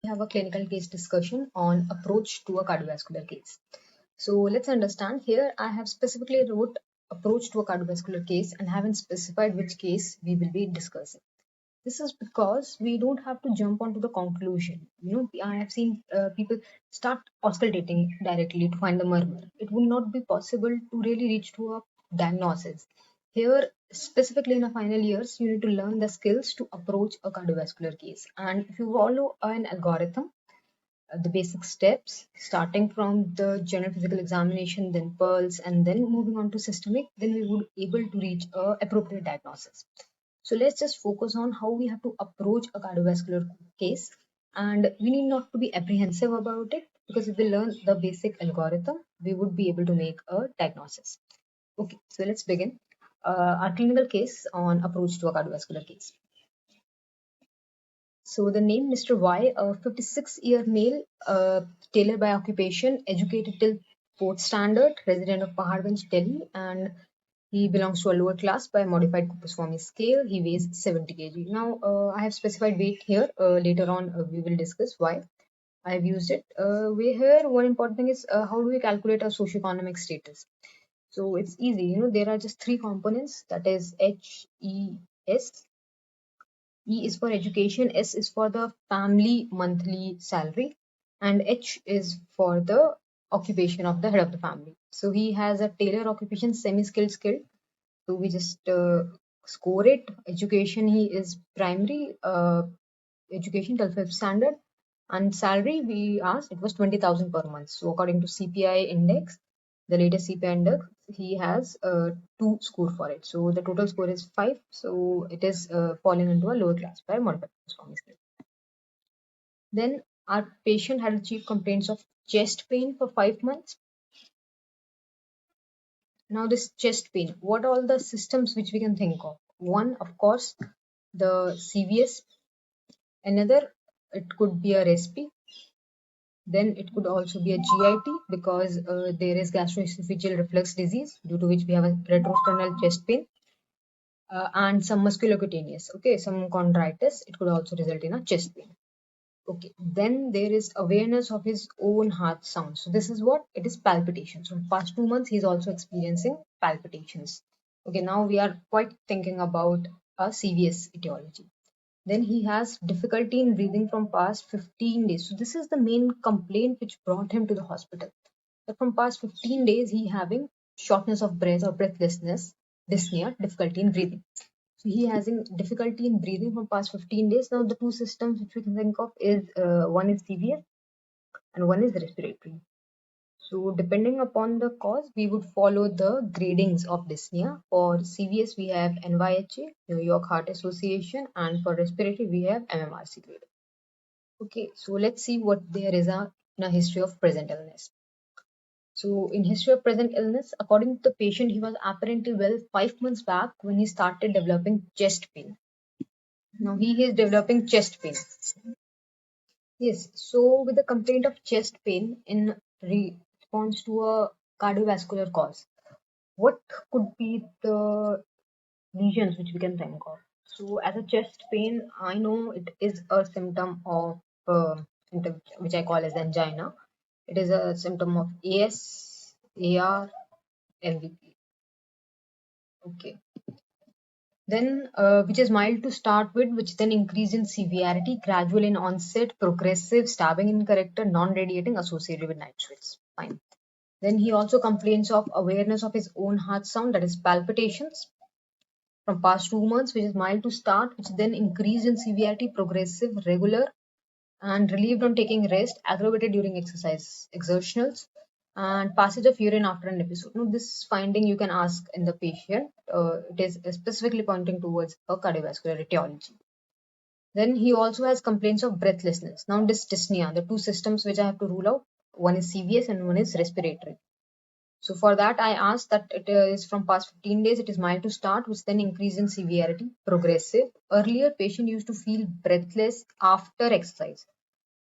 Have a clinical case discussion on approach to a cardiovascular case. So let's understand here. I have specifically wrote approach to a cardiovascular case and haven't specified which case we will be discussing. This is because we don't have to jump onto the conclusion. I have seen people start auscultating directly to find the murmur. It would not be possible to really reach to a diagnosis. Here, specifically in the final years, you need to learn the skills to approach a cardiovascular case. And if you follow an algorithm, the basic steps, starting from the general physical examination, then pulse, and then moving on to systemic, then we would able to reach a appropriate diagnosis. So let's just focus on how we have to approach a cardiovascular case, and we need not to be apprehensive about it because if we learn the basic algorithm, we would be able to make a diagnosis. Okay, so let's begin our clinical case on approach to a cardiovascular case. So the name Mr. Y, a 56-year male, tailor by occupation, educated till 4th standard, resident of Paharganj, Delhi, and he belongs to a lower class by modified Kupaswamy scale. He weighs 70 kg. Now, I have specified weight here. Later on, we will discuss why I have used it. Here, one important thing is how do we calculate our socioeconomic status? So it's easy. There are just three components. That is H, E, S. E is for education, S is for the family monthly salary, and H is for the occupation of the head of the family. So he has a tailor occupation, semi-skilled, skilled. So we just score it. Education, he is primary education till 5th standard, and salary we asked it was 20,000 per month. So according to CPI index, the latest CPI index, he has 2 score for it. So the total score is 5. So it is falling into a lower class by modified Kupaswamy scale. Then our patient had achieved complaints of chest pain for 5 months. Now this chest pain, what all the systems which we can think of? One, of course, the CVS. Another, it could be a resp. Then it could also be a GIT because there is gastroesophageal reflux disease due to which we have a retrosternal chest pain and some musculocutaneous, some chondritis. It could also result in a chest pain. Okay, then there is awareness of his own heart sound. So this is what it is, palpitations. So past 2 months, he is also experiencing palpitations. Okay, now we are quite thinking about a CVS etiology. Then he has difficulty in breathing from past 15 days. So this is the main complaint which brought him to the hospital. That from past 15 days, he having shortness of breath or breathlessness, dyspnea, difficulty in breathing. So he has difficulty in breathing from past 15 days. Now the two systems which we can think of is one is CVS and one is respiratory. So depending upon the cause, we would follow the gradings of dyspnea. For CVS, we have NYHA, New York Heart Association, and for respiratory, we have MMRC grade. Okay, so let's see what there is in a history of present illness. So in history of present illness, according to the patient, he was apparently well 5 months back when he started developing chest pain. Now he is developing chest pain. Yes, so with the complaint of chest pain in response to a cardiovascular cause, what could be the lesions which we can think of? So as a chest pain, I know it is a symptom of symptom which I call as angina. It is a symptom of AS, AR, MVP. Okay. Then which is mild to start with, which then increase in severity, gradual in onset, progressive, stabbing in character, non-radiating, associated with night sweats. Fine. Then he also complains of awareness of his own heart sound, that is palpitations, from past 2 months, which is mild to start, which then increase in severity, progressive, regular, and relieved on taking rest, aggravated during exercise, exertionals, and passage of urine after an episode. Now, this finding you can ask in the patient. It is specifically pointing towards a cardiovascular etiology. Then he also has complaints of breathlessness. Now, this dyspnea, the two systems which I have to rule out, one is CVS and one is respiratory. So for that, I asked that it is from past 15 days, it is mild to start, which then increase in severity, progressive. Earlier, patient used to feel breathless after exercise.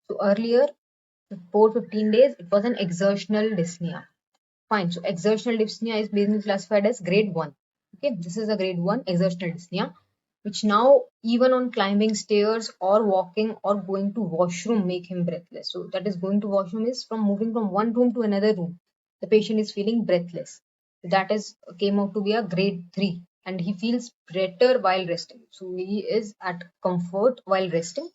So earlier, before 15 days, it was an exertional dyspnea. Fine. So exertional dyspnea is basically classified as grade 1. Okay, this is a grade 1 exertional dyspnea. which now even on climbing stairs or walking or going to washroom make him breathless. So that is, going to washroom is from moving from one room to another room. The patient is feeling breathless. That is came out to be a grade 3, and he feels better while resting. So he is at comfort while resting.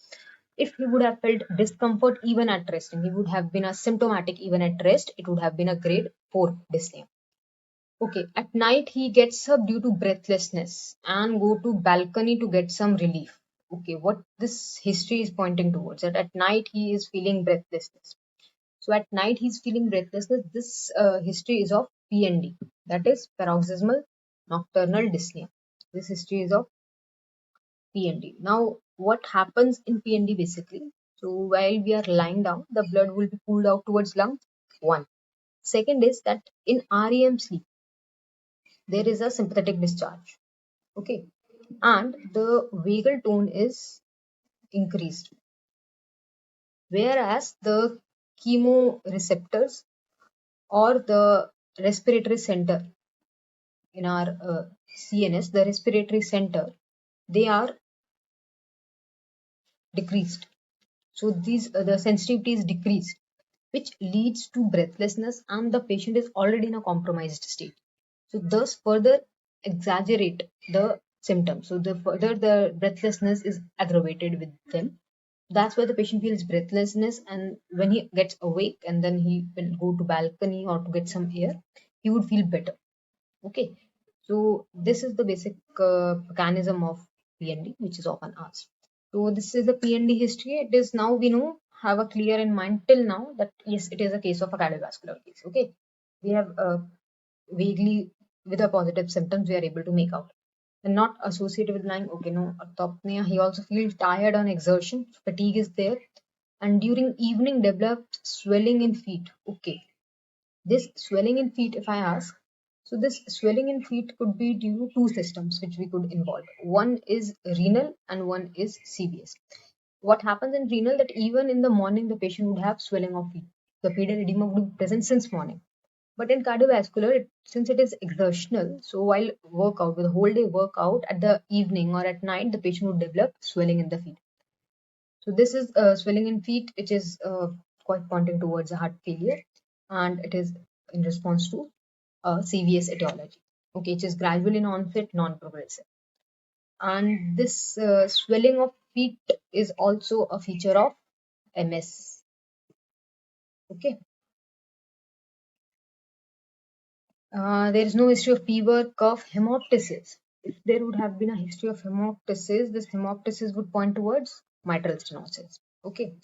If he would have felt discomfort even at resting, he would have been asymptomatic even at rest. It would have been a grade 4 dyspnea. Okay, at night he gets up due to breathlessness and go to balcony to get some relief. Okay, what this history is pointing towards, that at night he is feeling breathlessness. So at night he's feeling breathlessness. This history is of PND, that is paroxysmal nocturnal dyspnea. This history is of PND. Now, what happens in PND basically? So while we are lying down, the blood will be pulled out towards lungs. One. Second is that in REM sleep, there is a sympathetic discharge. Okay, and the vagal tone is increased, whereas the chemoreceptors or the respiratory center in our CNS, the respiratory center, they are decreased. So these the sensitivity is decreased, which leads to breathlessness, and the patient is already in a compromised state. So thus further exaggerate the symptoms. So the further the breathlessness is aggravated with them. That's why the patient feels breathlessness, and when he gets awake and then he will go to balcony or to get some air, he would feel better. Okay, so this is the basic mechanism of PND, which is often asked. So this is the PND history. It is now we know, have a clear in mind till now, that yes, it is a case of a cardiovascular case. Okay, we have vaguely with the positive symptoms we are able to make out, and not associated with lying. Okay, no orthopnea. He also feels tired on exertion. Fatigue is there, and during evening developed swelling in feet. Okay, this swelling in feet, if I ask, so this swelling in feet could be due to two systems which we could involve. One is renal and one is CVS. What happens in renal, that even in the morning the patient would have swelling of feet. The pedal edema would be present since morning. But in cardiovascular, since it is exertional, so while workout, with a whole day workout, at the evening or at night, the patient would develop swelling in the feet. So this is swelling in feet, which is quite pointing towards a heart failure, and it is in response to CVS etiology. Okay, which is gradual in onset, non-progressive. And this swelling of feet is also a feature of MS. Okay. There is no history of fever, cough, hemoptysis. If there would have been a history of hemoptysis, this hemoptysis would point towards mitral stenosis. Okay.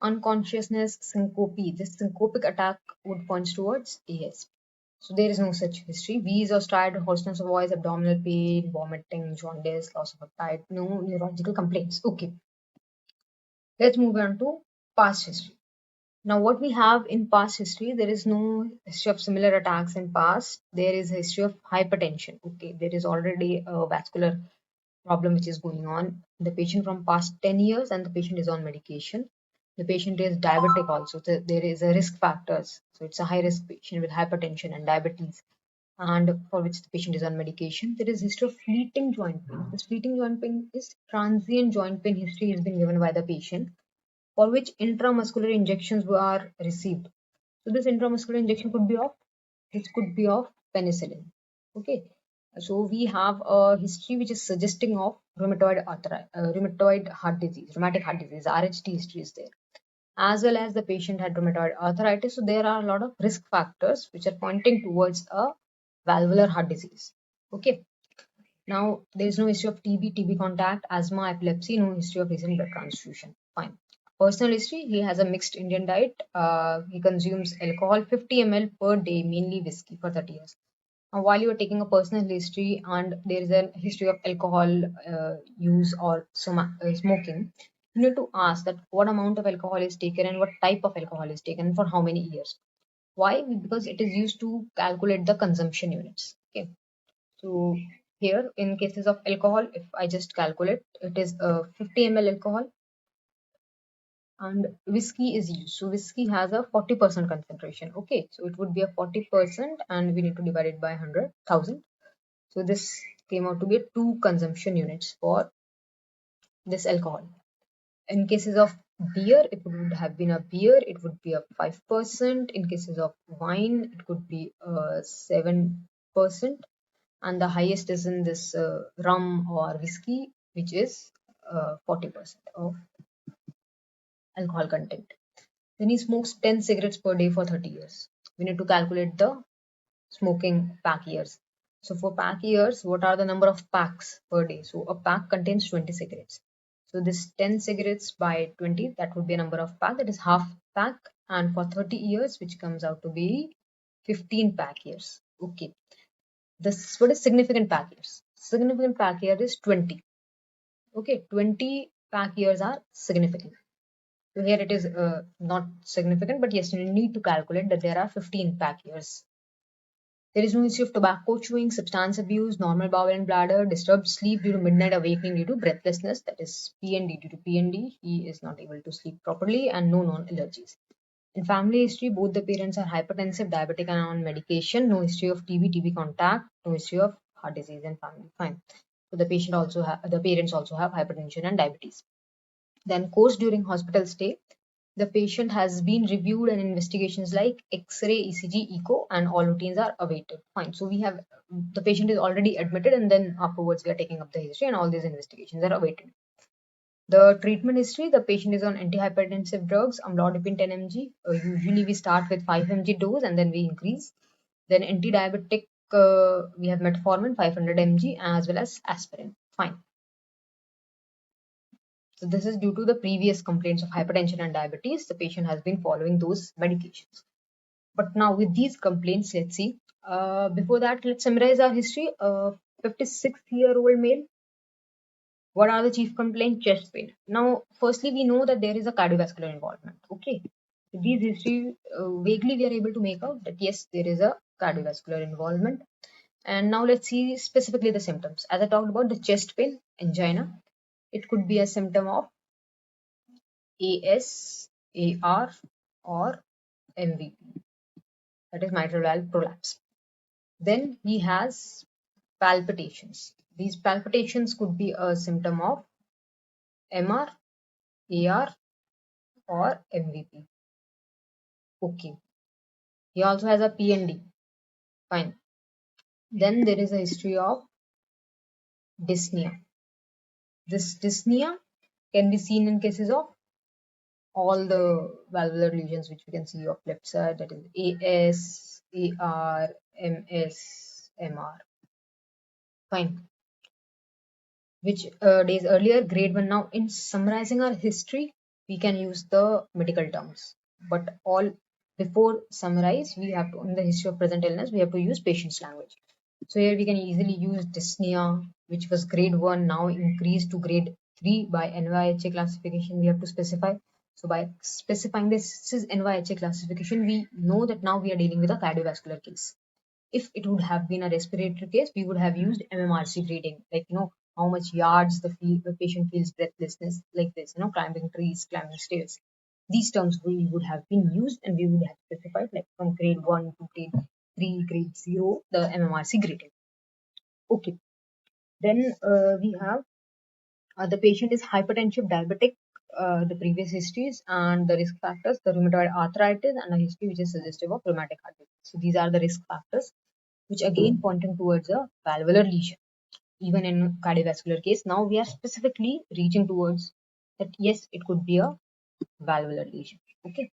Unconsciousness, syncope. This syncopic attack would point towards AS. So there is no such history. Wheeze or stridor, hoarseness of voice, abdominal pain, vomiting, jaundice, loss of appetite, no neurological complaints. Okay. Let's move on to past history. Now, what we have in past history, there is no history of similar attacks in past. There is a history of hypertension. Okay, there is already a vascular problem which is going on. The patient from past 10 years, and the patient is on medication. The patient is diabetic also. So there is a risk factors. So it's a high risk patient with hypertension and diabetes, and for which the patient is on medication. There is history of fleeting joint pain. This fleeting joint pain is transient joint pain history has been given by the patient, for which intramuscular injections were received. So this intramuscular injection could be of, this could be of penicillin. Okay. So we have a history which is suggesting of rheumatoid heart disease, rheumatic heart disease, RHD history is there, as well as the patient had rheumatoid arthritis. So there are a lot of risk factors which are pointing towards a valvular heart disease. Okay. Now there is no history of TB contact, asthma, epilepsy, no history of recent blood transfusion. Fine. Personal history, he has a mixed Indian diet. He consumes alcohol 50 ml per day, mainly whiskey, for 30 years. Now, while you are taking a personal history and there is a history of alcohol use or smoking, you need to ask that what amount of alcohol is taken and what type of alcohol is taken and for how many years. Why? Because it is used to calculate the consumption units. Okay. So here, in cases of alcohol, if I just calculate, it is 50 ml alcohol, and whiskey is used. So whiskey has a 40% concentration. Okay, so it would be a 40%, and we need to divide it by 100,000. So this came out to be 2 consumption units for this alcohol. In cases of beer, it would have been a beer, it would be a 5%. In cases of wine, it could be 7%. And the highest is in this rum or whiskey, which is 40% of alcohol content. Then he smokes 10 cigarettes per day for 30 years. We need to calculate the smoking pack years. So for pack years, what are the number of packs per day? So a pack contains 20 cigarettes. So this 10 cigarettes by 20, that would be a number of pack, that is half pack. And for 30 years, which comes out to be 15 pack years. Okay. This, what is significant pack years? Significant pack year is 20. Okay, 20 pack years are significant. So here it is not significant, but yes, you need to calculate that there are 15 pack years. There is no history of tobacco chewing, substance abuse, normal bowel and bladder, disturbed sleep due to midnight awakening due to breathlessness, that is PND. Due to PND, he is not able to sleep properly, and no known allergies. In family history, both the parents are hypertensive, diabetic, and on medication. No history of TB contact, no history of heart disease in family. Fine. So the parents also have hypertension and diabetes. Then course during hospital stay, the patient has been reviewed and investigations like X-ray, ECG, echo, and all routines are awaited. Fine. So we have the patient is already admitted, and then afterwards we are taking up the history, and all these investigations are awaited. The treatment history, the patient is on antihypertensive drugs, amlodipine 10 mg. Usually we start with 5 mg dose and then we increase. Then anti-diabetic, we have metformin 500 mg as well as aspirin. Fine. So this is due to the previous complaints of hypertension and diabetes. The patient has been following those medications. But now with these complaints, let's see. Before that, let's summarize our history. 56-year-old male. What are the chief complaints? Chest pain. Now, firstly, we know that there is a cardiovascular involvement. Okay. With these history, vaguely we are able to make out that yes, there is a cardiovascular involvement. And now let's see specifically the symptoms. As I talked about the chest pain, angina, it could be a symptom of AS, AR, or MVP, that is mitral valve prolapse. Then he has palpitations. These palpitations could be a symptom of MR, AR, or MVP. Okay. He also has a PND. Fine. Then there is a history of dyspnea. This dyspnea can be seen in cases of all the valvular lesions which we can see of left side, that is AS, AR, MS, MR. Fine. Which days earlier, grade 1. Now in summarizing our history, we can use the medical terms, but all before summarize, we have to, in the history of present illness, we have to use patient's language. So here we can easily use dyspnea, which was grade 1, now increased to grade 3 by NYHA classification. We have to specify. So by specifying this is NYHA classification, we know that now we are dealing with a cardiovascular case. If it would have been a respiratory case, we would have used MMRC grading, like how much yards the patient feels breathlessness, like this, climbing trees, climbing stairs. These terms we would have been used, and we would have specified like from grade 1 to grade 3, grade 0, the MMRC grading. Okay. Then we have the patient is hypertensive, diabetic, the previous histories and the risk factors, the rheumatoid arthritis, and a history which is suggestive of rheumatic heart disease. So these are the risk factors, which again pointing towards a valvular lesion. Even in cardiovascular case, now we are specifically reaching towards that yes, it could be a valvular lesion. Okay,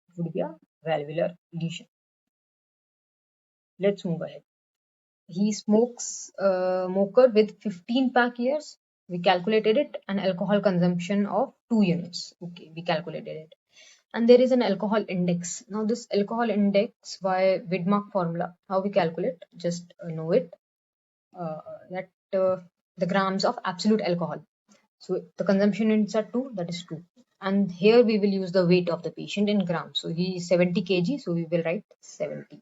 it would be a valvular lesion. Let's move ahead. He smokes smoker with 15 pack years. We calculated it, an alcohol consumption of 2 units. Okay, we calculated it. And there is an alcohol index. Now this alcohol index by Widmark formula, how we calculate, just know it, that the grams of absolute alcohol. So the consumption units are 2, that is 2. And here we will use the weight of the patient in grams. So he is 70 kg, so we will write 70.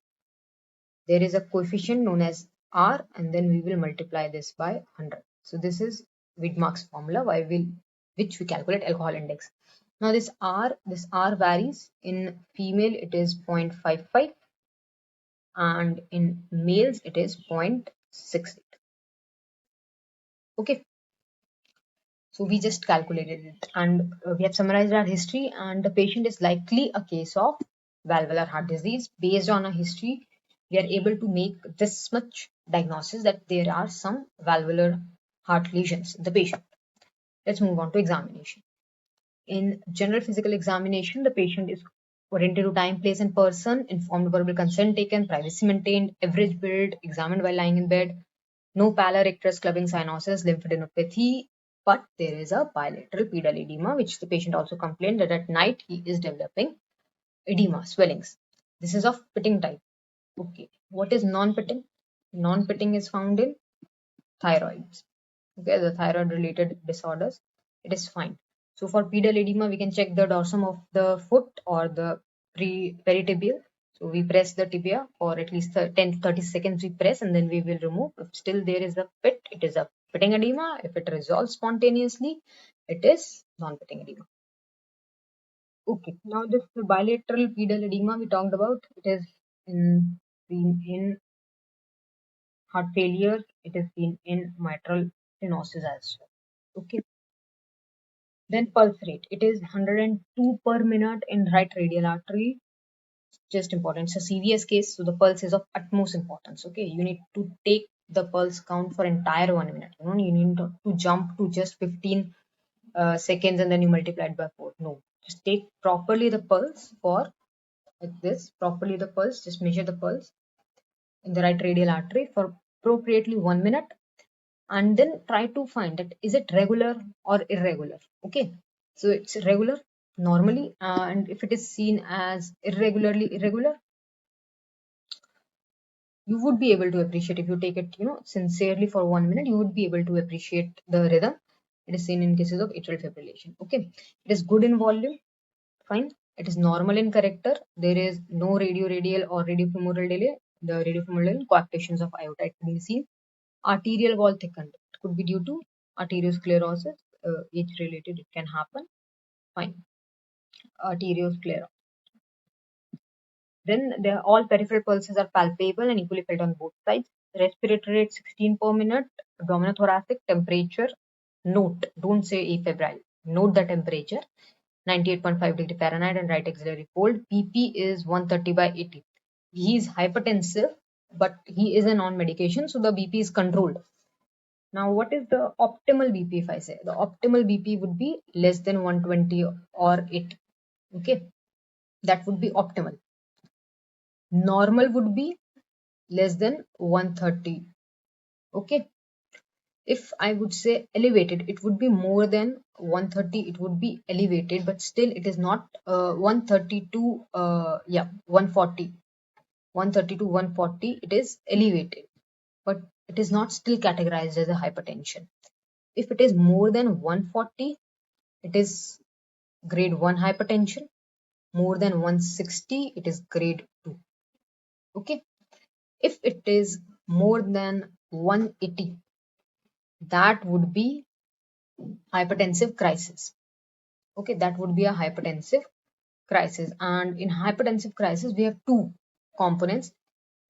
There is a coefficient known as R, and then we will multiply this by 100. So this is Widmark's formula which we calculate alcohol index. Now this R varies. In female it is 0.55 and in males it is 0.68. Okay, so we just calculated it, and we have summarized our history, and the patient is likely a case of valvular heart disease. Based on a history, we are able to make this much diagnosis that there are some valvular heart lesions in the patient. Let's move on to examination. In general physical examination, the patient is oriented to time, place, and person, informed verbal consent taken, privacy maintained, average build, examined while lying in bed, no pallor, icterus, clubbing, cyanosis, lymphadenopathy, but there is a bilateral pedal edema, which the patient also complained that at night he is developing edema, swellings. This is of pitting type. Okay. What is non-pitting? Non-pitting is found in thyroids. Okay, the thyroid related disorders. It is fine. So for pedal edema, we can check the dorsum of the foot or the peritibial. So we press the tibia for at least 10 to 30 seconds we press, and then we will remove. If still there is a pit, it is a pitting edema. If it resolves spontaneously, it is non-pitting edema. Okay, now this bilateral pedal edema we talked about, it is in heart failure, it is seen in mitral stenosis as well. Okay. Then pulse rate. It is 102 per minute in right radial artery. Just important. It's a CVS case, so the pulse is of utmost importance. Okay, you need to take the pulse count for entire 1 minute. You need to jump to just 15 seconds and then you multiply it by 4. No, just take properly the pulse for like this. Properly the pulse. Just measure the pulse in the right radial artery for appropriately 1 minute, and then try to find that is it regular or irregular. Okay, so it's regular normally, and if it is seen as irregularly irregular, you would be able to appreciate. If you take it sincerely for 1 minute, you would be able to appreciate the rhythm. It is seen in cases of atrial fibrillation. Okay, it is good in volume, fine. It is normal in character. There is no radial or radiofemoral delay. The radiofemoral coaptations of aorta can be seen. Arterial wall thickened. It could be due to arteriosclerosis, age related, it can happen. Fine. Arteriosclerosis. Then all peripheral pulses are palpable and equally felt on both sides. Respiratory rate 16 per minute. Abdominothoracic temperature. Note, don't say afebrile. Note the temperature. 98.5 degree Fahrenheit and right axillary fold. BP is 130 by 80. He is hypertensive, but he is on medication, so the BP is controlled. Now, what is the optimal BP if I say? The optimal BP would be less than 120 or 80. Okay, that would be optimal. Normal would be less than 130. Okay, if I would say elevated, it would be more than 130. It would be elevated, but still it is not 130 to 140. 130 to 140, it is elevated, but it is not still categorized as a hypertension. If it is more than 140, it is grade 1 hypertension. More than 160, it is grade 2. Okay. If it is more than 180, that would be hypertensive crisis. Okay, that would be a hypertensive crisis. And in hypertensive crisis, we have two components.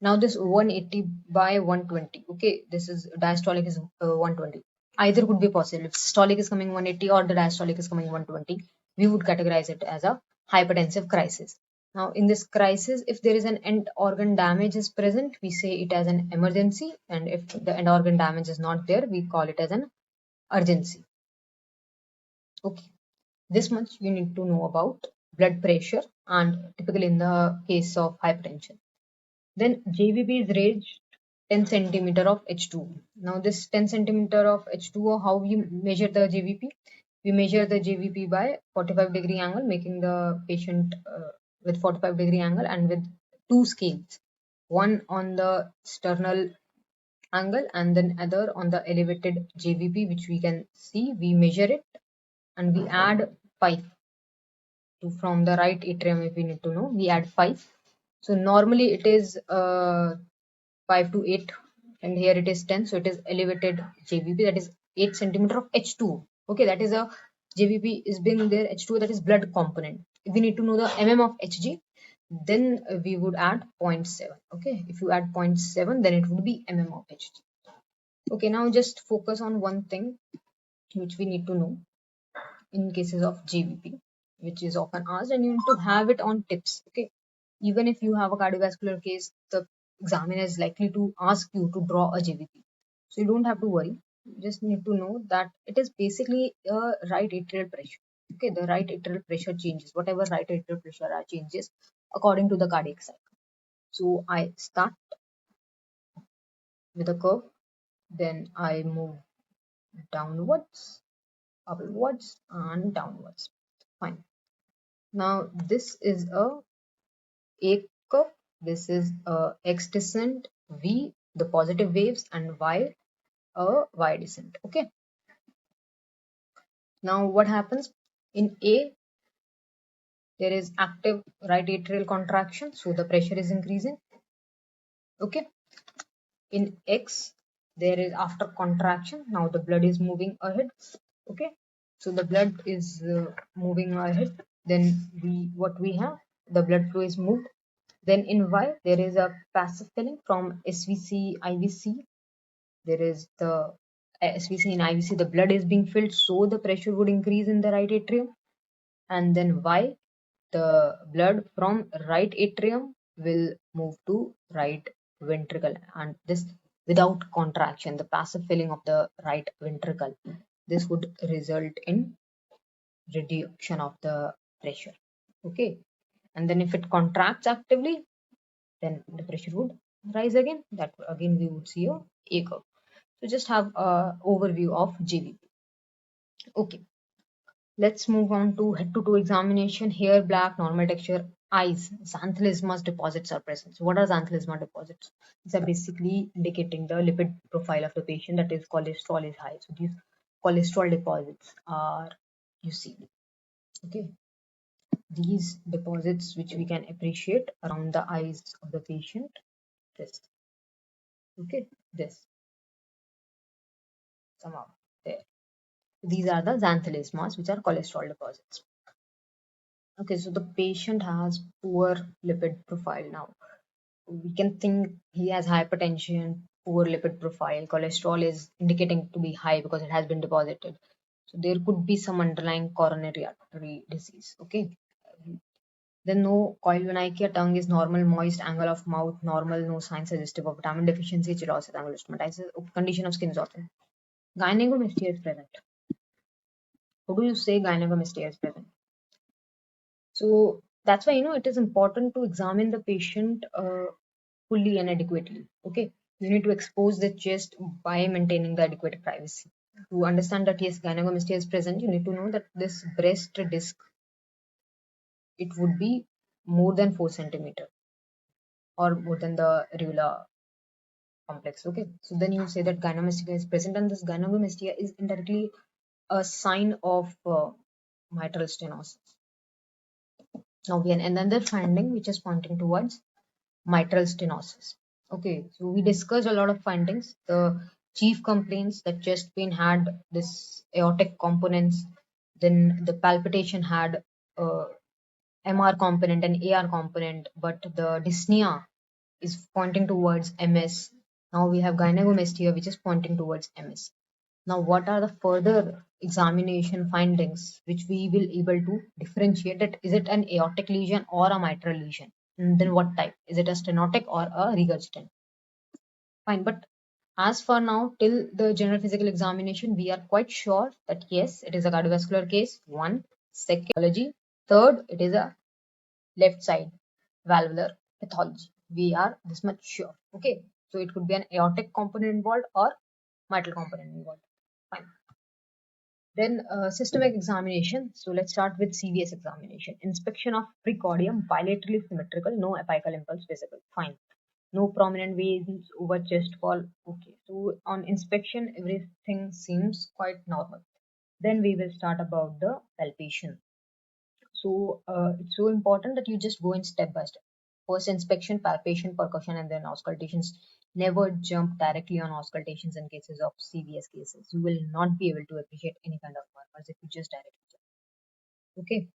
Now this 180 by 120. Okay, this is diastolic is 120. Either could be possible. If systolic is coming 180 or the diastolic is coming 120, we would categorize it as a hypertensive crisis. Now, in this crisis, if there is an end organ damage is present, we say it as an emergency, and if the end organ damage is not there, we call it as an urgency. Okay, this much you need to know about blood pressure, and typically in the case of hypertension. Then JVP is raised 10 centimeter of H2O. Now this 10 centimeter of H2O, how we measure the JVP? We measure the JVP by 45 degree angle, making the patient with 45 degree angle and with two scales. One on the sternal angle and then other on the elevated JVP, which we can see. We measure it and we add 5 from the right atrium. If we need to know, we add 5. So normally it is 5 to 8, and here it is 10, so it is elevated JVP, that is 8 centimeter of H2O. Okay, that is a JVP is being there, H2O, that is blood component. If we need to know the mm of Hg, then we would add 0.7. Okay, if you add 0.7, then it would be mm of Hg. Okay, now just focus on one thing which we need to know in cases of GBP, which is often asked, and you need to have it on tips. Okay, even if you have a cardiovascular case, the examiner is likely to ask you to draw a GBP, so you don't have to worry. You just need to know that it is basically a right atrial pressure. Okay, the right atrial pressure changes, whatever right atrial pressure changes according to the cardiac cycle. So I start with a curve, then I move downwards, upwards, and downwards. Fine. Now this is a curve. This is a x descent, v the positive waves, and y a y descent. Okay. Now what happens in A? There is active right atrial contraction, so the pressure is increasing. Okay. In X, there is after contraction. Now the blood is moving ahead. Okay. So the blood is moving ahead. Then what we have, the blood flow is moved. Then in Y, there is a passive filling from SVC, IVC. There is the SVC and IVC, the blood is being filled, so the pressure would increase in the right atrium. And then Y, the blood from right atrium will move to right ventricle, and this without contraction, the passive filling of the right ventricle. This would result in reduction of the pressure. Okay, and then if it contracts actively, then the pressure would rise again. That again we would see a curve. So just have a overview of GVP. Okay, let's move on to head to toe examination. Hair black, normal texture, eyes. Xanthelisma deposits are present. So what are xanthelisma deposits? These are basically indicating the lipid profile of the patient, that is cholesterol is high. So these cholesterol deposits are, you see, okay, these deposits which we can appreciate around the eyes of the patient. This, okay, this somehow there. These are the xanthelismas, which are cholesterol deposits. Okay, so the patient has poor lipid profile now. We can think he has hypertension, poor lipid profile, cholesterol is indicating to be high because it has been deposited. So there could be some underlying coronary artery disease. Okay. Then no koilonychia, tongue is normal, moist, angle of mouth normal, no sign suggestive of vitamin deficiency, cheilosis, angulostomatitis, condition of skin is often. Gynecomastia is present. How do you say gynecomastia is present? So that's why it is important to examine the patient fully and adequately. Okay, you need to expose the chest by maintaining the adequate privacy. To understand that yes, gynecomastia is present, you need to know that this breast disc, it would be more than 4 centimeter or more than the areola complex. Okay, so then you say that gynecomastia is present, and this gynecomastia is indirectly a sign of mitral stenosis. Now we have another finding which is pointing towards mitral stenosis. Okay, so we discussed a lot of findings. The chief complaints that chest pain had this aortic components, then the palpitation had MR component and AR component, but the dyspnea is pointing towards MS. Now we have gynecomastia which is pointing towards MS. Now what are the further examination findings which we will able to differentiate that is it an aortic lesion or a mitral lesion? And then what type? Is it a stenotic or a regurgitant? Fine, but as for now, till the general physical examination, we are quite sure that yes, it is a cardiovascular case. One, second, pathology. Third, it is a left side valvular pathology. We are this much sure. Okay, so it could be an aortic component involved or mitral component involved. Fine. Then systemic examination. So let's start with CVS examination. Inspection of precordium, bilaterally symmetrical, no apical impulse visible. Fine. No prominent veins over chest wall. Okay. So on inspection, everything seems quite normal. Then we will start about the palpation. So it's so important that you just go in step by step. First inspection, palpation, percussion, and then auscultations. Never jump directly on auscultations in cases of CVS cases. You will not be able to appreciate any kind of murmurs if you just directly jump. Okay.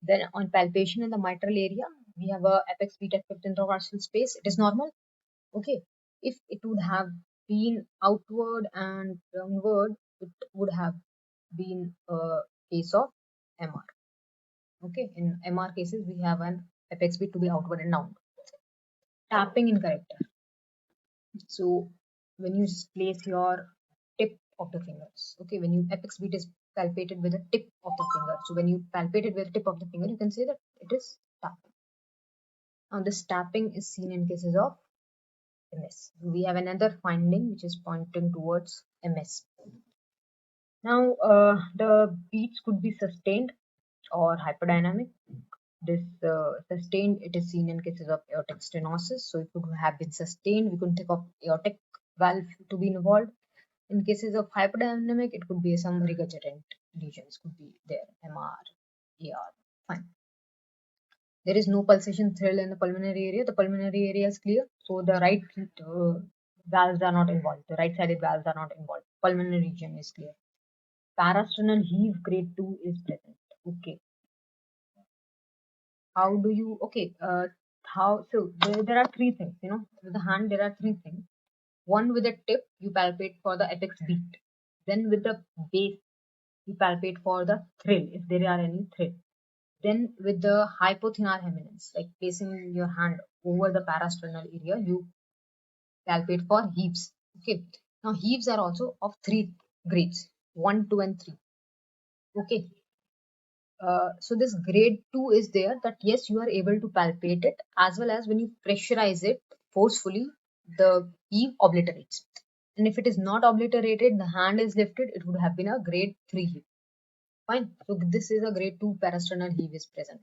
Then on palpation in the mitral area, we have a apex beta fifth intercostal space. It is normal. Okay. If it would have been outward and downward, it would have been a case of MR. Okay, in MR cases, we have an apex beat to be outward and downward. Tapping in character. So when you place your tip of the fingers, okay, when you apex beat is palpated with the tip of the finger. So when you palpate it with the tip of the finger, you can say that it is tapping. Now this tapping is seen in cases of MS. We have another finding which is pointing towards MS. Now the beats could be sustained or hyperdynamic. This sustained, it is seen in cases of aortic stenosis. So it could have been sustained. We could think of aortic valve to be involved. In cases of hyperdynamic, it could be some regurgitant lesions could be there, MR, ER. Fine. There is no pulsation thrill in the pulmonary area. The pulmonary area is clear. So the right valves are not involved. The right-sided valves are not involved. Pulmonary region is clear. Parasternal heave grade 2 is present. Okay. How do you, okay, so there are three things, with the hand there are three things. One, with the tip, you palpate for the apex beat. Then with the base, you palpate for the thrill, if there are any thrill. Then with the hypothenar eminence, like placing your hand over the parasternal area, you palpate for heaves. Okay. Now heaves are also of three grades, 1, 2, and 3. Okay. So this grade 2 is there, that yes, you are able to palpate it, as well as when you pressurize it forcefully, the heave obliterates. And if it is not obliterated, the hand is lifted, it would have been a grade 3 heave. Fine. So this is a grade 2 parasternal heave is present.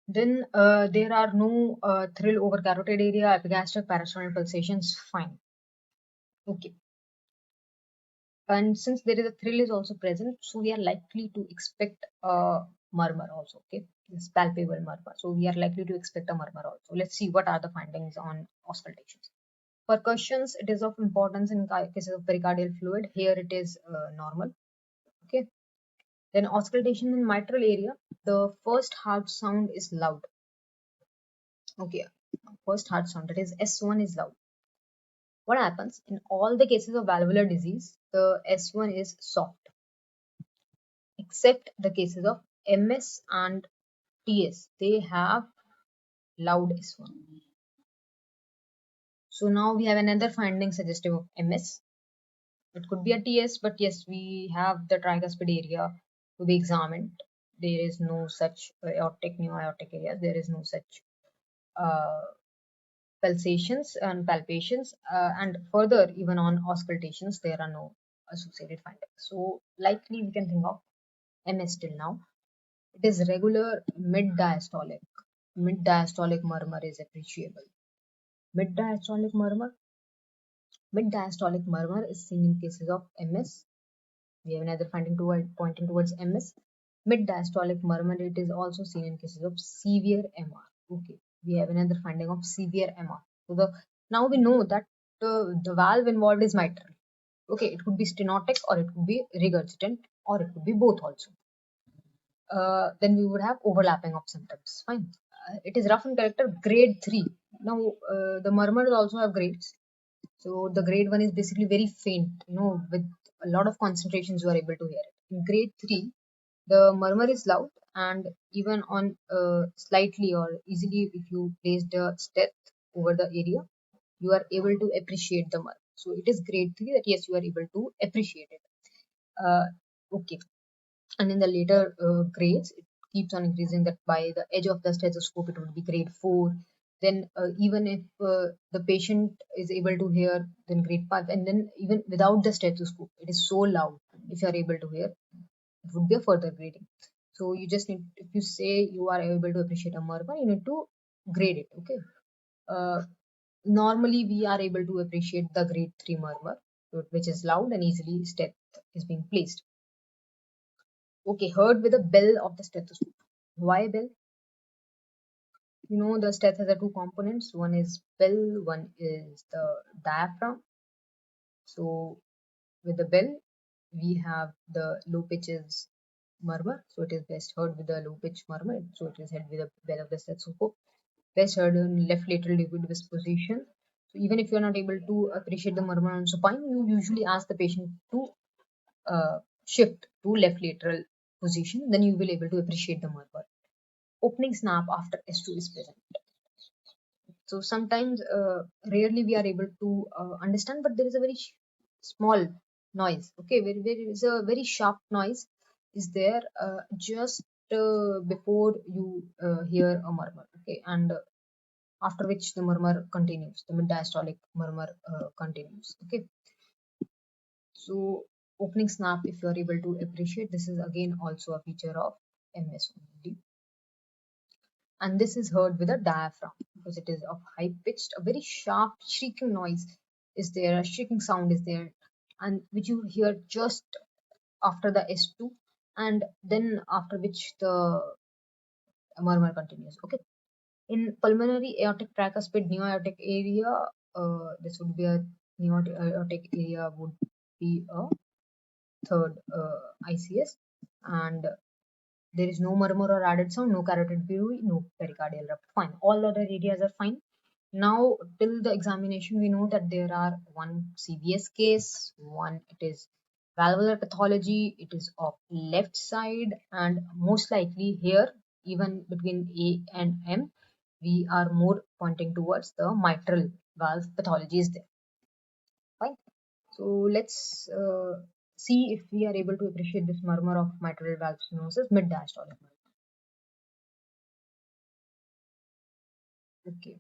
Then there are no thrill over carotid area, epigastric parasternal pulsations. Fine. Okay. And since there is a thrill is also present, so we are likely to expect a murmur also. Okay, this palpable murmur. So we are likely to expect a murmur also. Let's see what are the findings on auscultations. Percussions, it is of importance in cases of pericardial fluid. Here it is normal. Okay. Then auscultation in mitral area, the first heart sound is loud. Okay, first heart sound, that is S1 is loud. What happens in all the cases of valvular disease, the S1 is soft, except the cases of MS and TS. They have loud S1. So now we have another finding suggestive of MS. It could be a TS, but yes, we have the tricuspid area to be examined. There is no such aortic, new aortic areas. There is no such uh, pulsations and palpations, and further, even on auscultations, there are no associated findings. So likely we can think of MS till now. It is regular mid-diastolic. Mid-diastolic murmur is appreciable. Mid-diastolic murmur. Mid-diastolic murmur is seen in cases of MS. We have another finding pointing towards MS. Mid-diastolic murmur, it is also seen in cases of severe MR. Okay, we have another finding of severe MR. So now we know that the valve involved is mitral. Okay, it could be stenotic or it could be regurgitant or it could be both also. Then we would have overlapping of symptoms. Fine. It is rough in character, grade 3. Now the murmurs also have grades. So the grade 1 is basically very faint, with a lot of concentrations you are able to hear it. In grade 3, the murmur is loud, and even on slightly or easily, if you place the steth over the area, you are able to appreciate the murmur. So it is grade 3 that yes, you are able to appreciate it. Okay. And in the later grades, it keeps on increasing, that by the edge of the stethoscope it would be grade 4. Then even if the patient is able to hear, then grade 5. And then even without the stethoscope, it is so loud, if you are able to hear, it would be a further grading. So you just need, if you say you are able to appreciate a murmur, you need to grade it. Okay. Normally we are able to appreciate the grade 3 murmur, which is loud and easily steth is being placed. Okay, heard with the bell of the stethoscope. Why bell? The steth has the two components. One is bell, one is the diaphragm. So with the bell, we have the low pitches murmur. So it is best heard with the low pitch murmur. So it is heard with the bell of the stethoscope. Best heard in left lateral liquid disposition. So even if you're not able to appreciate the murmur on supine, you usually ask the patient to shift to left lateral position, then you will able to appreciate the murmur. Opening snap after S2 is present. So sometimes, rarely we are able to understand, but there is a very small noise. Okay, there is a very sharp noise is there just before you hear a murmur. Okay, and after which the murmur continues, the mid diastolic murmur continues. Okay, so opening snap, if you are able to appreciate, this is again also a feature of MS only, and this is heard with a diaphragm because it is of high pitched, a very sharp shrieking noise is there, a shrieking sound is there, and which you hear just after the S2, and then after which the murmur continues. Okay, in pulmonary aortic tricuspid neo-aortic area, this would be a neo-aortic area would be a third ICS, and there is no murmur or added sound, no carotid bruit, no pericardial rupture. Fine. All other areas are fine. Now, till the examination, we know that there are one CVS case, one it is valvular pathology, it is of left side, and most likely here, even between A and M, we are more pointing towards the mitral valve pathology is there. Fine. So let's see if we are able to appreciate this murmur of mitral valve stenosis mid diastolic. Okay,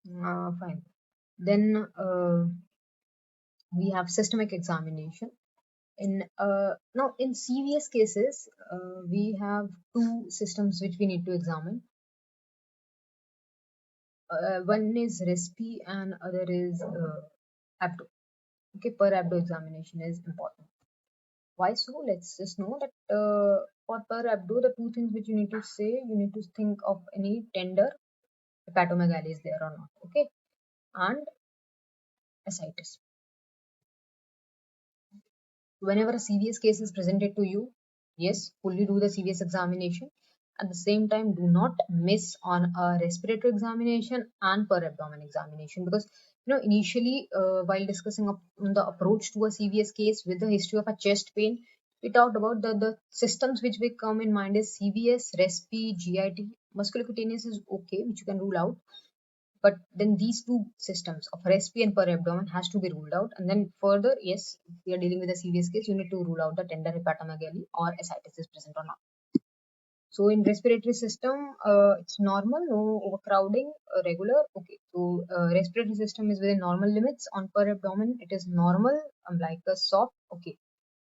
fine. Then we have systemic examination. In now in CVS cases, we have two systems which we need to examine. One is resp and other is abdo. Okay, per abdo examination is important. Why so? Let's just know that for per abdo, the two things which you need to say, you need to think of any tender hepatomegaly is there or not. Okay, and ascites. Whenever a CVS case is presented to you, yes, fully do the CVS examination. At the same time, do not miss on a respiratory examination and per abdomen examination, because initially, while discussing on the approach to a CVS case with the history of a chest pain, we talked about the systems which will come in mind is CVS, resp, GIT, musculocutaneous is okay, which you can rule out, but then these two systems of resp and per abdomen has to be ruled out, and then further, yes, if we are dealing with a serious case, you need to rule out the tender hepatomegaly or ascites is present or not. So in respiratory system, it's normal, no overcrowding, regular. Okay, so respiratory system is within normal limits. On per abdomen, it is normal, like a soft. Okay,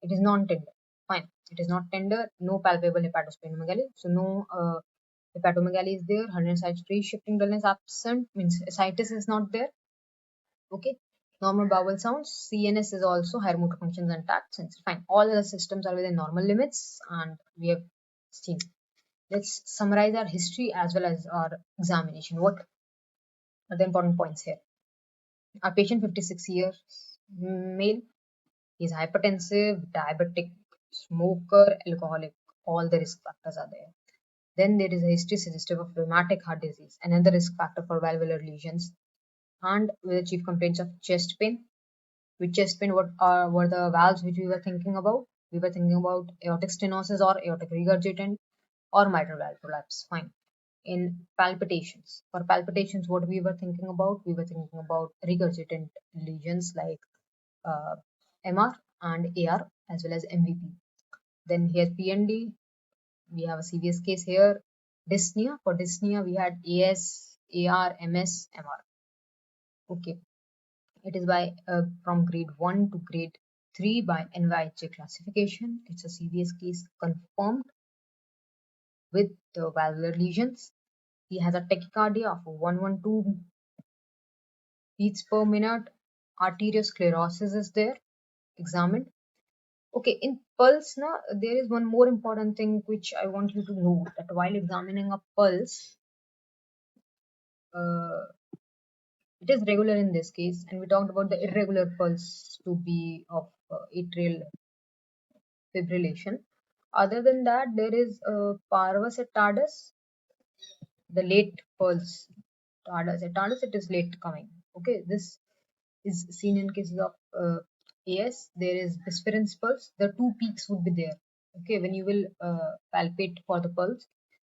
it is non-tender. Fine, it is not tender. No palpable hepatosplenomegaly. So no hepatomegaly is there. 100 sites free. Shifting dullness absent means ascites is not there. Okay, normal bowel sounds. CNS is also higher motor functions intact. Since fine, all the systems are within normal limits, and we have seen. Let's summarize our history as well as our examination. What are the important points here? Our patient, 56 years, male, he is hypertensive, diabetic, smoker, alcoholic. All the risk factors are there. Then there is a history suggestive of rheumatic heart disease, another risk factor for valvular lesions, and with the chief complaints of chest pain. With chest pain, what were the valves which we were thinking about? We were thinking about aortic stenosis or aortic regurgitant or mitral valve prolapse. Fine. In palpitations, for palpitations, what we were thinking about? We were thinking about regurgitant lesions like uh, MR and AR as well as MVP. Then here PND, we have a CVS case here. Dyspnea, for dyspnea, we had AS, AR, MS, MR. Okay, it is by from grade 1 to grade 3 by NYHA classification. It's a CVS case confirmed with the valvular lesions. He has a tachycardia of 112 beats per minute. Arteriosclerosis is there, examined. Okay, in pulse, now there is one more important thing which I want you to know, that while examining a pulse, uh, it is regular in this case, and we talked about the irregular pulse to be of atrial fibrillation. Other than that, there is parvus et tardus, the late pulse. Tardus et tardus, it is late coming. Okay, this is seen in cases of AS. There is disference pulse. The two peaks would be there. Okay, when you will palpate for the pulse,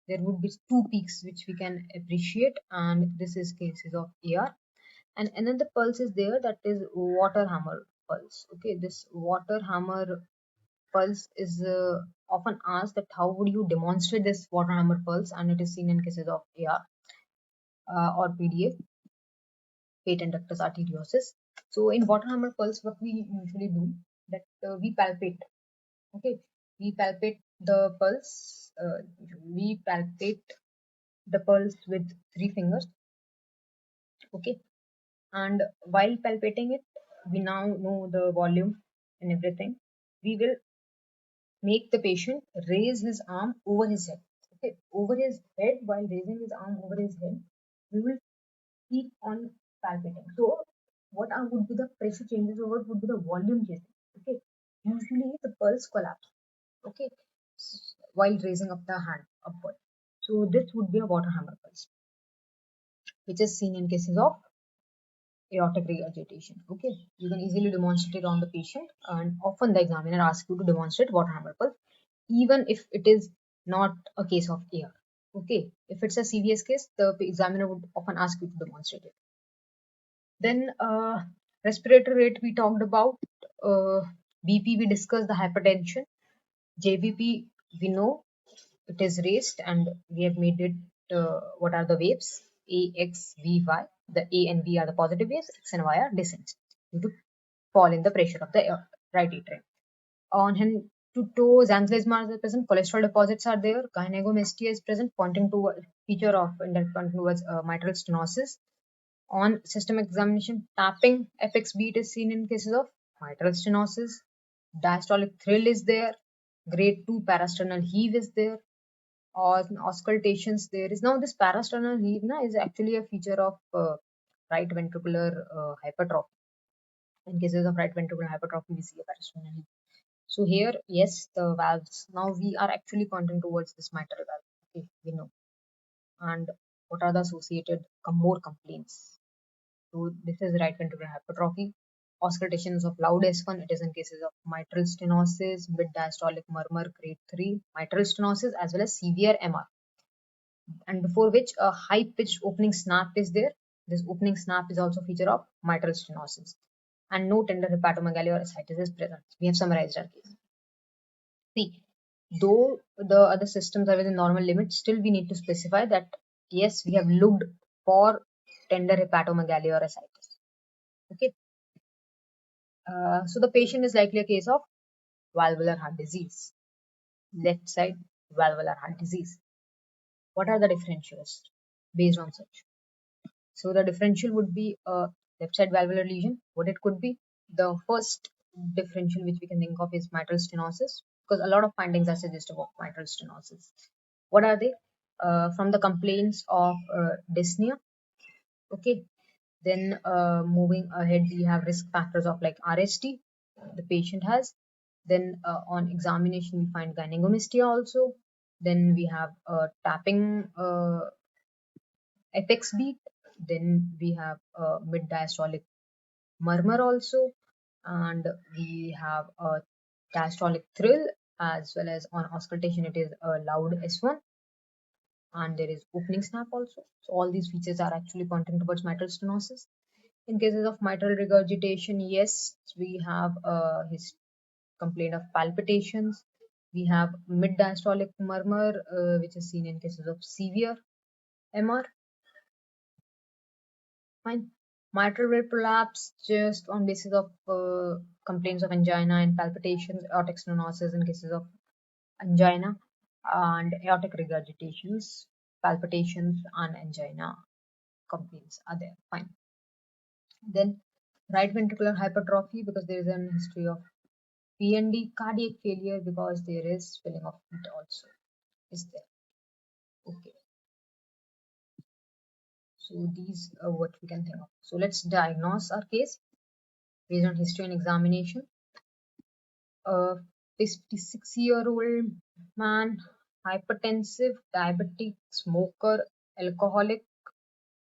there would be two peaks which we can appreciate, and this is cases of AR. And another pulse is there, that is water hammer pulse. Okay, this water hammer pulse is often asked that how would you demonstrate this water hammer pulse, and it is seen in cases of AR or PDA, patent ductus arteriosus. So in water hammer pulse, what we usually do, that we palpate. Okay, we palpate the pulse. We palpate the pulse with 3 fingers. Okay, and while palpating it, we now know the volume and everything. We will make the patient raise his arm over his head. Okay, over his head. While raising his arm over his head, we will keep on palpating. So what are would be the pressure changes, or what would be the volume changes? Okay, usually the pulse collapse. Okay, while raising up the hand upward. So this would be a water hammer pulse, which is seen in cases of aortic regurgitation. Okay, you can easily demonstrate it on the patient, and often the examiner asks you to demonstrate water hammer pulse, even if it is not a case of AR. Okay, if it's a CVS case, the examiner would often ask you to demonstrate it. Then respiratory rate we talked about, BP we discussed, the hypertension, JVP we know it is raised, and we have made it. What are the waves? A, X, V, Y. The A and V are the positive waves. X and Y are descents due to fall in the pressure of the right atrium. On hand to toe, xanthelasma is present. Cholesterol deposits are there. Gynecomastia is present, pointing to a feature of pointing towards mitral stenosis. On system examination, tapping apex beat is seen in cases of mitral stenosis. Diastolic thrill is there. Grade 2 parasternal heave is there. Or auscultations there is. Now this parasternal heave is actually a feature of right ventricular hypertrophy. In cases of right ventricular hypertrophy, we see a parasternal heave. So here, yes, the valves. Now we are actually pointing towards this mitral valve. Okay, we know. And what are the associated more complaints? So this is right ventricular hypertrophy. Auscultations of loud S1. It is in cases of mitral stenosis, mid diastolic murmur, grade 3, mitral stenosis, as well as severe MR. And before which a high pitched opening snap is there. This opening snap is also a feature of mitral stenosis. And no tender hepatomegaly or ascites is present. We have summarized our case. See, though the other systems are within normal limits, still we need to specify that yes, we have looked for tender hepatomegaly or ascites. Okay. So the patient is likely a case of valvular heart disease. Left side valvular heart disease. What are the differentials based on such? So the differential would be a left side valvular lesion. What it could be? The first differential which we can think of is mitral stenosis, because a lot of findings are suggestive of mitral stenosis. What are they? From the complaints of dyspnea. Okay. Then moving ahead, we have risk factors of like RST the patient has. Then on examination, we find gynecomastia also. Then we have tapping apex beat. Then we have mid diastolic murmur also, and we have a diastolic thrill, as well as on auscultation it is a loud S1, and there is opening snap also. So all these features are actually pointing towards mitral stenosis. In cases of mitral regurgitation, yes, we have his complaint of palpitations. We have mid diastolic murmur, which is seen in cases of severe MR. Fine. Mitral valve prolapse just on basis of complaints of angina and palpitations, aortic stenosis in cases of angina, and aortic regurgitations, palpitations, and angina complaints are there. Fine. Then right ventricular hypertrophy, because there is a history of PND, cardiac failure because there is swelling of feet also is there. Okay. So these are what we can think of. So let's diagnose our case based on history and examination. A 56-year-old man, hypertensive, diabetic, smoker, alcoholic,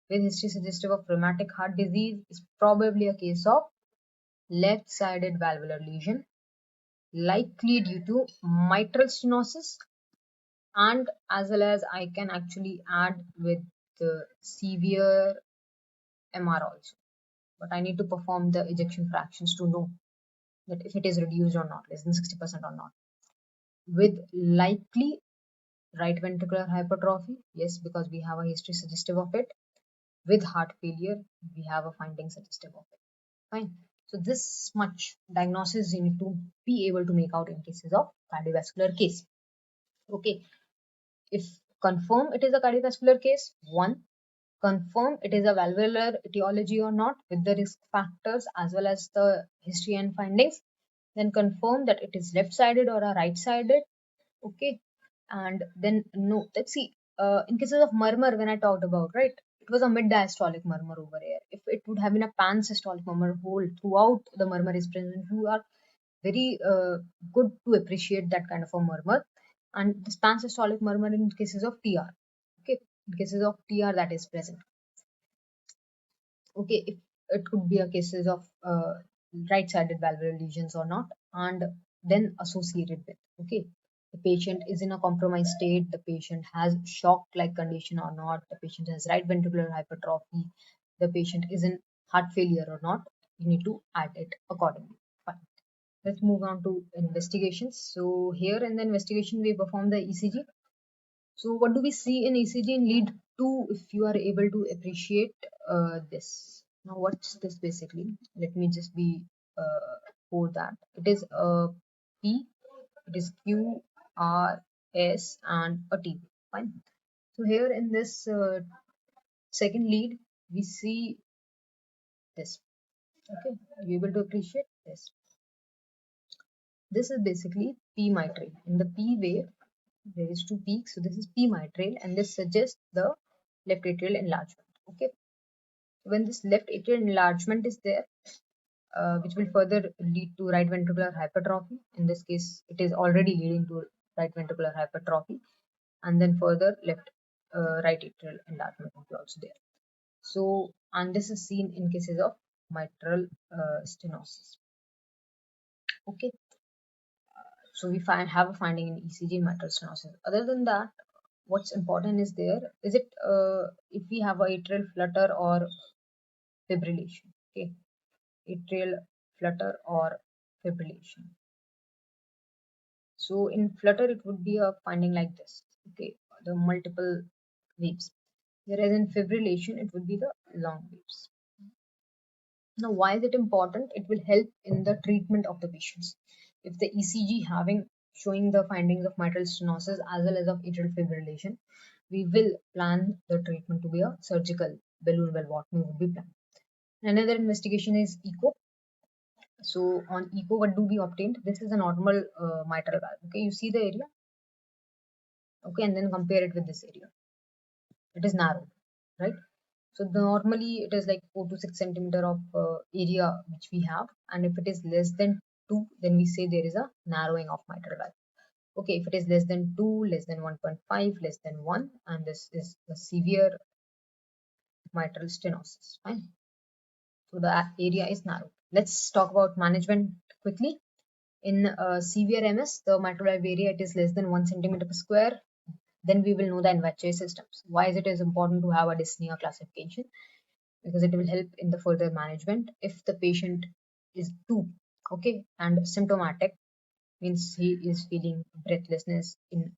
with history suggestive of rheumatic heart disease is probably a case of left-sided valvular lesion, likely due to mitral stenosis, and as well as I can actually add with the severe MR also. But I need to perform the ejection fractions to know that if it is reduced or not, less than 60% or not. With likely right ventricular hypertrophy, yes, because we have a history suggestive of it. With heart failure, we have a finding suggestive of it. Fine. So this much diagnosis you need to be able to make out in cases of cardiovascular case. Okay. If confirm it is a cardiovascular case, one, confirm it is a valvular etiology or not with the risk factors as well as the history and findings, then confirm that it is left sided or a right sided. Okay. And then no, let's see, in cases of murmur, when I talked about, right, it was a mid diastolic murmur over here. If it would have been a pan systolic murmur, whole throughout the murmur is present, you are very good to appreciate that kind of a murmur. And this pan systolic murmur in cases of TR, okay, in cases of TR that is present. Okay, if it could be a cases of right-sided valvular lesions or not, and then associated with, okay, the patient is in a compromised state, the patient has shock-like condition or not, the patient has right ventricular hypertrophy, the patient is in heart failure or not, you need to add it accordingly. Fine. Let's move on to investigations. So here in the investigation, we perform the ECG. So what do we see in ECG in lead 2 if you are able to appreciate this? Now what's this basically? Let me just be for that. It is a P, it is Q, R, S and a T. Fine. So here in this second lead, we see this. Okay, are you able to appreciate this? This is basically P mitral. In the P wave, there is two peaks, so this is P mitral and this suggests the left atrial enlargement. Okay, when this left atrial enlargement is there, which will further lead to right ventricular hypertrophy. In this case, it is already leading to right ventricular hypertrophy, and then further left right atrial enlargement will be also there. So, and this is seen in cases of mitral stenosis. Okay, so we have a finding in ECG in mitral stenosis. Other than that, what's important is there, is it if we have a atrial flutter or fibrillation. Okay, atrial flutter or fibrillation. So in flutter, it would be a finding like this. Okay, the multiple waves. Whereas in fibrillation, it would be the long waves. Now, why is it important? It will help in the treatment of the patients. If the ECG showing the findings of mitral stenosis as well as of atrial fibrillation, we will plan the treatment to be a surgical balloon valvotomy would be planned. Another investigation is echo. So on echo, what do we obtain? This is a normal mitral valve. Okay, you see the area. Okay, and then compare it with this area. It is narrow, right? So normally it is like 4 to 6 centimeter of area which we have, and if it is less than 2, then we say there is a narrowing of mitral valve. Okay, if it is less than 2, less than 1.5, less than 1, and this is a severe mitral stenosis. Fine. So the area is narrow. Let's talk about management quickly. In severe MS, the mitral valve area it is less than 1 centimeter per square. Then we will know the NVHA systems. Why is it is important to have a dyspnea classification? Because it will help in the further management. If the patient is 2, okay, and symptomatic, means he is feeling breathlessness in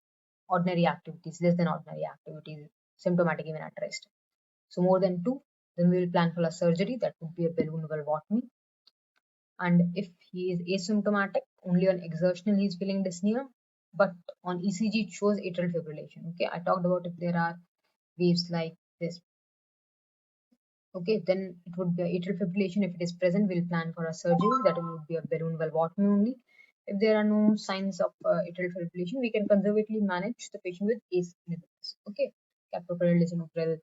ordinary activities, less than ordinary activities, symptomatic even at rest. So more than 2, then we will plan for a surgery that would be a balloon valvotomy. And if he is asymptomatic, only on exertional he is feeling dyspnea, but on ECG it shows atrial fibrillation. Okay, I talked about if there are waves like this. Okay, then it would be atrial fibrillation. If it is present, we'll plan for a surgery that would be a balloon valvotomy only. If there are no signs of atrial fibrillation, we can conservatively manage the patient with ACE inhibitors. Okay, captopril, lisinopril,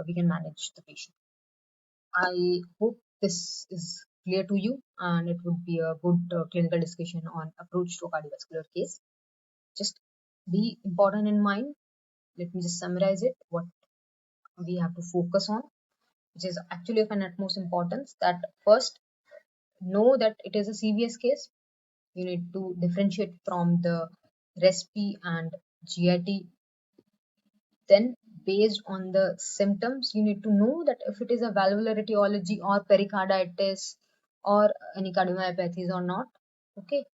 we can manage the patient. I hope this is clear to you and it would be a good clinical discussion on approach to a cardiovascular case. Just be important in mind. Let me just summarize it. What we have to focus on, which is actually of an utmost importance. That first, know that it is a CVS case. You need to differentiate from the resp and GIT. Then, based on the symptoms, you need to know that if it is a valvular etiology or pericarditis or any cardiomyopathies or not. Okay.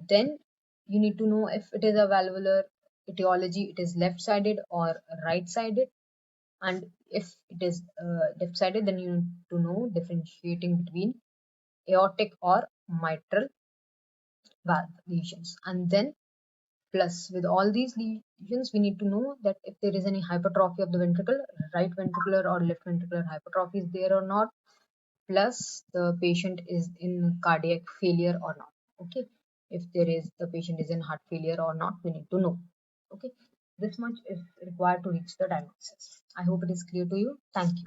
Then you need to know if it is a valvular etiology, it is left sided or right sided. And if it is left sided, then you need to know differentiating between aortic or mitral valve lesions. And then, plus with all these lesions, we need to know that if there is any hypertrophy of the ventricle, right ventricular or left ventricular hypertrophy is there or not, plus the patient is in cardiac failure or not. Okay, if there is, the patient is in heart failure or not, we need to know. Okay, this much is required to reach the diagnosis. I hope it is clear to you. Thank you.